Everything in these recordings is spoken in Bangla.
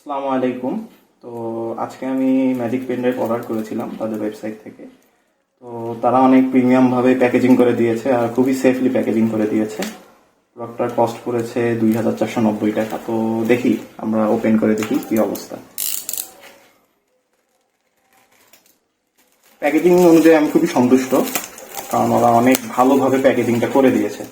আসসালামু আলাইকুম। তো আজকে আমি ম্যাজিক পেন ড্রাইভ অর্ডার করেছিলাম তাদের ওয়েবসাইট থেকে। তো তারা অনেক প্রিমিয়ামভাবে প্যাকেজিং করে দিয়েছে আর খুবই সেফলি প্যাকেজিং করে দিয়েছে। প্রোডাক্টটার কস্ট পড়েছে 2,490 টাকা। তো দেখি, আমরা ওপেন করে দেখি কি অবস্থা। প্যাকেজিং অনুযায়ী আমি খুবই সন্তুষ্ট, কারণ ওরা অনেক ভালোভাবে প্যাকেজিংটা করে দিয়েছে।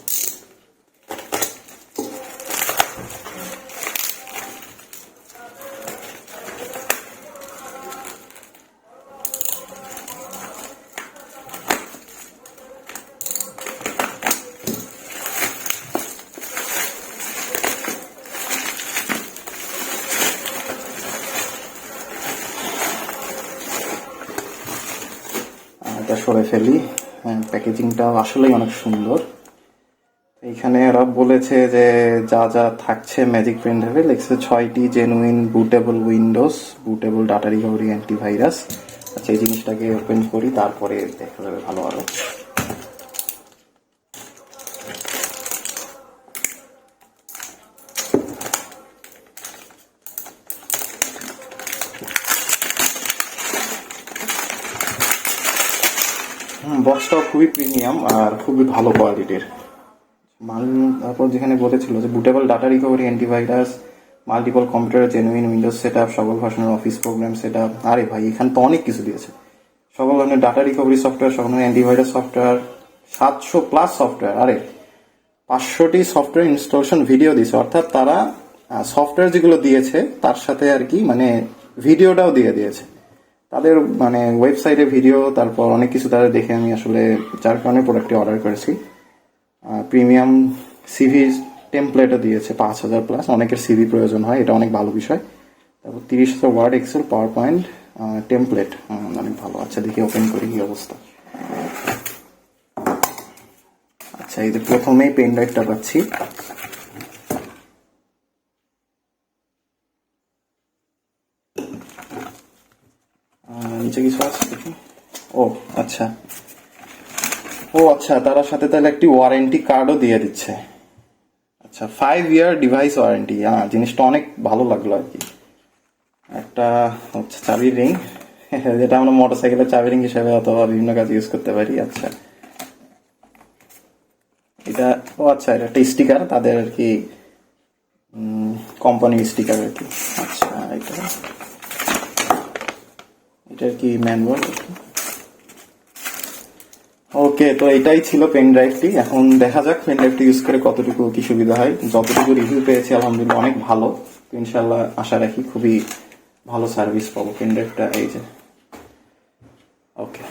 এটা সরে ফেলি। হ্যাঁ, প্যাকেজিংটা আসলেই অনেক সুন্দর। এখানে ওরা বলেছে যে যা যা থাকছে ম্যাজিক পেন ড্রাইভে, লিখছে 6টি genuine bootable Windows, bootable data recovery, antivirus. আচ্ছা, এই জিনিসটাকে ওপেন করি, তারপরে দেখা যাবে ভালো আরো। বক্সটাও খুবই প্রিমিয়াম আর খুবই ভালো কোয়ালিটির মাল। তারপর যেখানে বলেছিল যে bootable data recovery, antivirus, multiple computer, genuine Windows set up, সকল ভার্সনের অফিস প্রোগ্রাম সেট আপ। আরে ভাই, এখানে তো অনেক কিছু দিয়েছে। সকল ধরনের ডাটা রিকভারি সফটওয়্যার, সকল ধরনের অ্যান্টিভাইরাস সফটওয়্যার, 700+ সফটওয়্যার। আরে 500টি সফটওয়্যার ইনস্টলেশন ভিডিও দিয়েছে, অর্থাৎ তারা সফটওয়্যার যেগুলো দিয়েছে তার সাথে আর কি মানে ভিডিওটাও দিয়ে দিয়েছে। তাদের মানে ওয়েবসাইটে ভিডিও, তারপর অনেক কিছু তাদের দেখে আমি আসলে যার কারণে প্রোডাক্টটি অর্ডার করেছি। প্রিমিয়াম সিভি টেমপ্লেটও দিয়েছে 5,000+। অনেকের সিভি প্রয়োজন হয়, এটা অনেক ভালো বিষয়। তারপর 30,000 Word, Excel, PowerPoint template, অনেক ভালো। আচ্ছা, দেখি ওপেন করি কি অবস্থা। আচ্ছা, এই যে প্রথমেই পেন ড্রাইভটা পাচ্ছি। নিচে কিছু আছে দেখি। ও আচ্ছা, তারা সাথে তাহলে একটি ওয়ারেন্টি কার্ডও দিয়ে দিচ্ছে। আচ্ছা, 5 ইয়ার ডিভাইস ওয়ারেন্টি। জিনিসটা অনেক ভালো লাগলো আর কি। একটা হচ্ছে চাবি রিং, যেটা আমরা মোটরসাইকেলের চাবি রিং হিসেবে অথবা বিভিন্ন কাজে ইউজ করতে পারি। আচ্ছা, এটা আচ্ছা, এটা একটা স্টিকার তাদের আর কি, কোম্পানির স্টিকার আর কি। আচ্ছা, এটা কি ম্যানুয়াল। ওকে, তো এটাই ছিল পেন ড্রাইভটি। এখন দেখা যাক পেন ড্রাইভটি ইউজ করে কতটুকু কি সুবিধা হয়। যতটুকু রিভিউ পেয়েছি আলহামদুলিল্লাহ অনেক ভালো। তো ইনশাল্লাহ আশা রাখি খুবই ভালো সার্ভিস পাবো পেন ড্রাইভটা। এই যে ওকে।